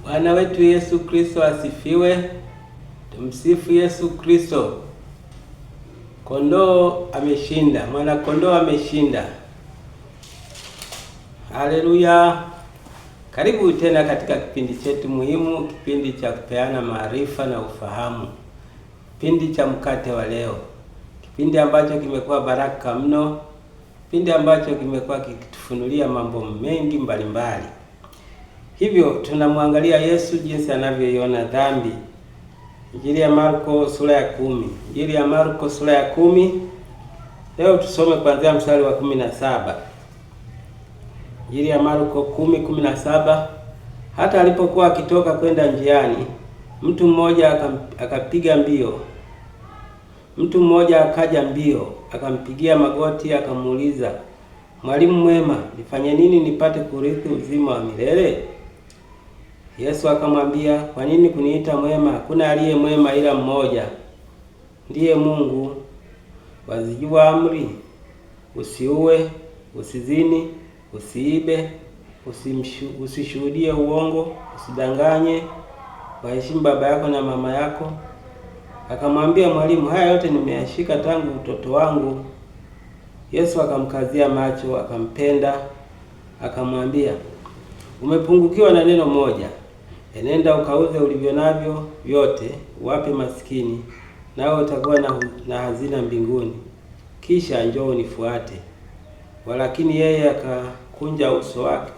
Bwana wetu Yesu Kristo asifiwe. Tumsifu Yesu Kristo. Kondoo ameshinda, mwana kondoo ameshinda. Haleluya. Karibu tena katika kipindi chetu muhimu, kipindi cha kupeana maarifa na ufahamu. Kipindi cha mkate wa leo. Kipindi ambacho kimekuwa baraka mno. Kipindi ambacho kimekuwa kikitufunulia mambo mengi mbalimbali. Hivyo tunamwangalia Yesu jinsi anavyoiona dhambi. Injili ya Marko sura ya 10. Injili ya Marko sura ya 10. Leo tusome kuanzia mstari wa 17. Injili ya Marko 10:17. Hata alipokuwa akitoka kwenda njiani, mtu mmoja akapiga mbio. Mtu mmoja akaja mbio, akampigia magoti, akamuuliza, "Mwalimu mwema, nifanye nini nipate kurithi uzima wa milele?" Yesu akamwambia, "Kwa nini kuniita mwema? Hakuna aliye mwema ila mmoja, ndiye Mungu. Wazijua amri: usiue, usizini, usiibe, usishuhudie uongo, usidanganye, waheshimu baba yako na mama yako." Akamwambia, "Mwalimu, haya yote nimeyashika tangu utoto wangu." Yesu akamkazia macho, akampenda, akamwambia, "Umepungukiwa na neno moja. Enenda ukauze ulivyo navyo vyote, uwape maskini, nawe utakuwa na hazina mbinguni. Kisha njoo unifuate." Walakini yeye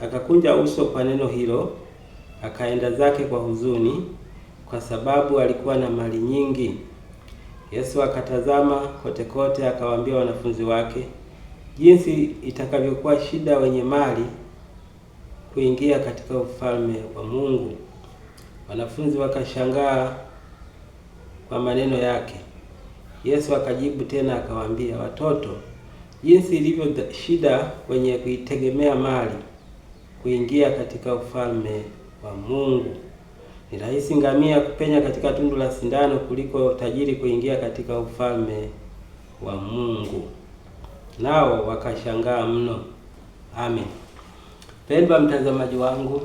akakunja uso kwa neno hilo, akaenda zake kwa huzuni, kwa sababu alikuwa na mali nyingi. Yesu akatazama kote kote, akawaambia wanafunzi wake jinsi itakavyokuwa shida wenye mali kuingia katika ufalme wa Mungu. Wanafunzi wakashangaa kwa maneno yake. Yesu akajibu tena akawaambia, "Watoto, jinsi ilivyo shida wenye kuitegemea mali kuingia katika ufalme wa Mungu. Ni rahisi ngamia kupenya katika tundu la sindano kuliko tajiri kuingia katika ufalme wa Mungu." Nao wakashangaa mno. Amen. Pendwa mtazamaji wangu,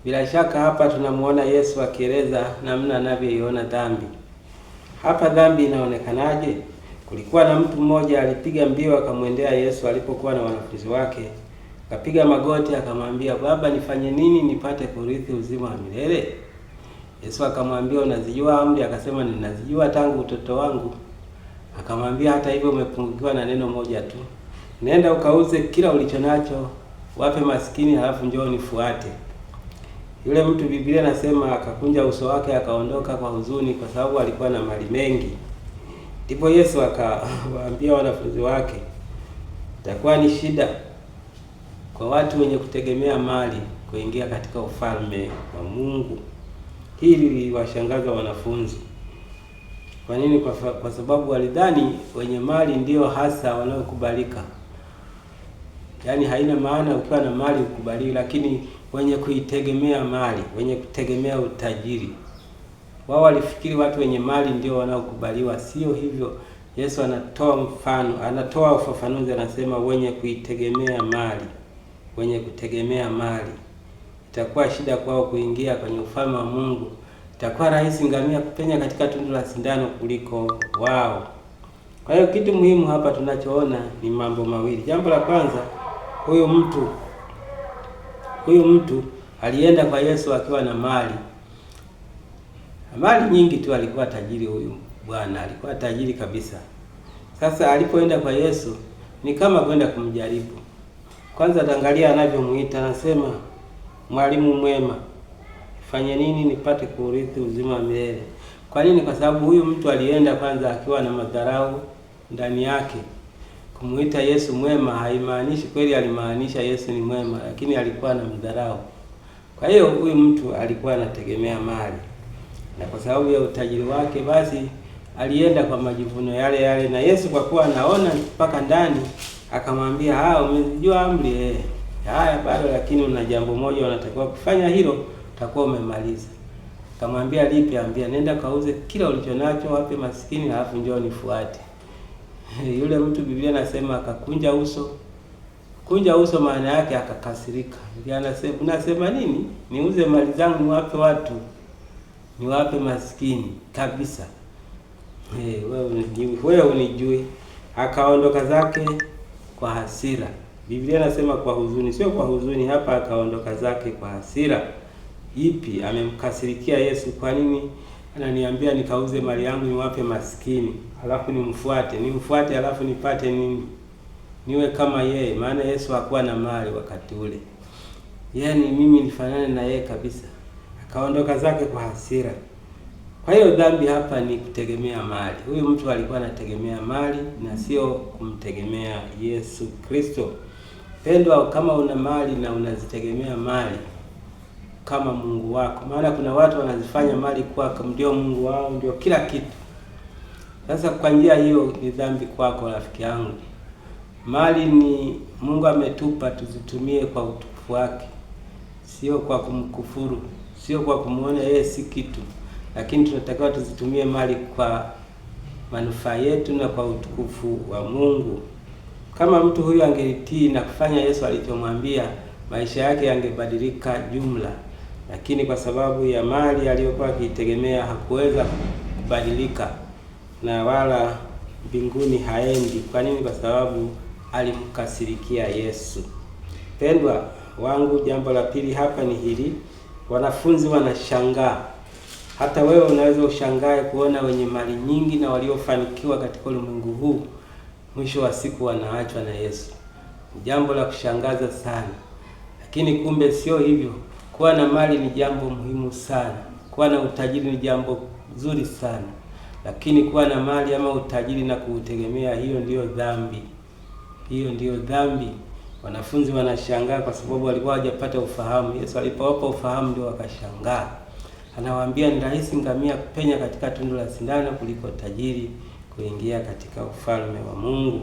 bila shaka hapa tunamuona Yesu akieleza namna anavyoiona dhambi. Hapa dhambi inaonekanaje? Kulikuwa na mtu mmoja alipiga mbio akamwendea Yesu alipokuwa na wanafunzi wake. Akapiga magoti akamwambia, "Baba, nifanye nini nipate kurithi uzima wa milele?" Yesu akamwambia, "Unazijua amri?" Akasema, "Ninazijua tangu utoto wangu." Akamwambia, "Hata hivyo umepungukiwa na neno moja tu. Nenda ukauze kila ulicho nacho, wape maskini, halafu njoo nifuate." Yule mtu, Biblia nasema, akakunja uso wake akaondoka kwa huzuni, kwa sababu alikuwa na mali mengi. Ndipo Yesu akawaambia wanafunzi wake, itakuwa ni shida kwa watu wenye kutegemea mali kuingia katika ufalme wa Mungu. Hili liliwashangaza wanafunzi. Kwa nini? Kwa sababu walidhani wenye mali ndio hasa wanaokubalika. Yaani haina maana ukiwa na mali ukubaliwi, lakini wenye kuitegemea mali, wenye kutegemea utajiri, wao walifikiri watu wenye mali ndio wanaokubaliwa. Sio hivyo. Yesu anatoa ufafanuzi, anasema wenye kuitegemea mali, wenye kutegemea mali itakuwa shida kwao kuingia kwenye ufalme wa Mungu. Itakuwa rahisi ngamia kupenya katika tundu la sindano kuliko wao. Kwa hiyo kitu muhimu hapa tunachoona ni mambo mawili. Jambo la kwanza, huyu mtu alienda kwa Yesu akiwa na mali nyingi tu. Alikuwa tajiri huyu bwana, alikuwa tajiri kabisa. Sasa alipoenda kwa Yesu ni kama kwenda kumjaribu. Kwanza angalia anavyomuita, anasema, "Mwalimu mwema, fanye nini nipate kurithi uzima wa milele?" Kwa nini? Kwa sababu huyu mtu alienda kwanza akiwa na madharau ndani yake. Kumuita Yesu mwema haimaanishi kweli alimaanisha Yesu ni mwema, lakini alikuwa na madharau. Kwa hiyo huyu mtu alikuwa anategemea mali, na kwa sababu ya utajiri wake basi alienda kwa majivuno yale yale. Na Yesu kwa kuwa anaona mpaka ndani, akamwambia, "Umezijua amri? Haya bado, lakini una jambo moja unatakiwa kufanya, hilo utakuwa umemaliza." Akamwambia, "Lipi?" Ambia, "Nenda kauze kila ulicho nacho, wape maskini, halafu njoo nifuate." Yule mtu, Biblia nasema, akakunja uso Kunja uso maana yake akakasirika. Anasema, unasema nini? Niuze mali zangu niwape watu, niwape maskini kabisa. Wewe unijui. Akaondoka zake kwa hasira. Biblia inasema kwa huzuni, sio kwa huzuni hapa. Akaondoka zake kwa hasira. Ipi? Amemkasirikia Yesu. Kwa nini ananiambia nikauze mali yangu niwape maskini, alafu nimfuate alafu nipate nini? Niwe kama yeye? Maana Yesu hakuwa na mali wakati ule, yaani mimi nifanane na yeye kabisa. Akaondoka zake kwa hasira. Kwa hiyo dhambi hapa ni kutegemea mali. Huyu mtu alikuwa anategemea mali na sio kumtegemea Yesu Kristo. Pendwa, kama una mali na unazitegemea mali kama Mungu wako, maana kuna watu wanazifanya mali kuwa ndio Mungu wao, ndio kila kitu. Sasa kwa njia hiyo ni dhambi kwako, rafiki yangu. Mali ni Mungu ametupa tuzitumie kwa utukufu wake, sio kwa kumkufuru, sio kwa kumuona yeye si kitu, lakini tunatakiwa tuzitumie mali kwa manufaa yetu na kwa utukufu wa Mungu. Kama mtu huyu angelitii na kufanya Yesu alichomwambia, maisha yake yangebadilika jumla, lakini kwa sababu ya mali aliyokuwa akitegemea hakuweza kubadilika, na wala mbinguni haendi. Kwa nini? Kwa sababu alimkasirikia Yesu. Pendwa wangu, jambo la pili hapa ni hili: wanafunzi wanashangaa. Hata wewe unaweza ushangae kuona wenye mali nyingi na waliofanikiwa katika ulimwengu huu, mwisho wa siku wanaachwa na Yesu. Jambo la kushangaza sana, lakini kumbe sio hivyo. Kuwa na mali ni jambo muhimu sana, kuwa na utajiri ni jambo zuri sana, lakini kuwa na mali ama utajiri na kuutegemea, hiyo ndiyo dhambi. Hiyo ndiyo dhambi. Wanafunzi wanashangaa kwa sababu walikuwa hawajapata ufahamu. Yesu alipowapa ufahamu ndio wakashangaa. Anawaambia ni rahisi ngamia kupenya katika tundu la sindano kuliko tajiri kuingia katika ufalme wa Mungu.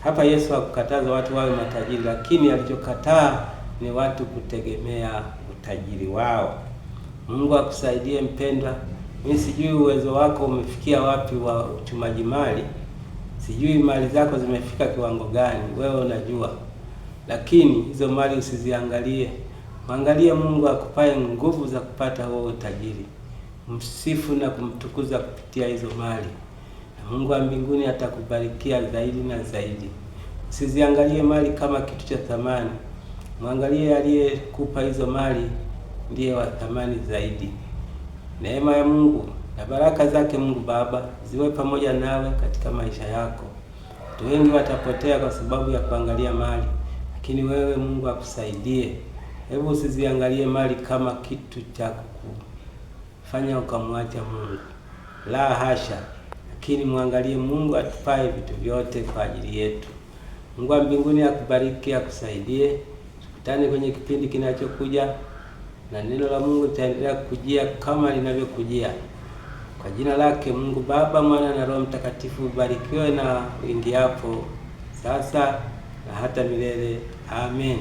Hapa Yesu hakukataza watu wawe matajiri, lakini alichokataa ni watu kutegemea utajiri wao. Mungu akusaidie mpendwa. Mimi sijui uwezo wako umefikia wapi wa uchumaji mali. Sijui mali zako zimefika kiwango gani, wewe unajua. Lakini hizo mali usiziangalie. Mwangalie Mungu akupae nguvu za kupata huo utajiri. Msifu na kumtukuza kupitia hizo mali, na Mungu wa mbinguni atakubarikia zaidi na zaidi. Usiziangalie mali kama kitu cha thamani. Mwangalie aliyekupa hizo mali ndiye wa thamani zaidi. Neema ya Mungu na baraka zake Mungu Baba ziwe pamoja nawe katika maisha yako. Watu wengi watapotea kwa sababu ya kuangalia mali, lakini wewe Mungu akusaidie. Hebu usiziangalie mali kama kitu cha kufanya ukamwacha Mungu. La hasha. Lakini muangalie Mungu atupae vitu vyote kwa ajili yetu. Mungu wa mbinguni akubariki, akusaidie. Tukutane kwenye kipindi kinachokuja, na neno la Mungu litaendelea kujia kama linavyokujia. Kwa jina lake Mungu Baba, Mwana na Roho Mtakatifu, barikiwe na wingi hapo sasa na hata milele. Amen.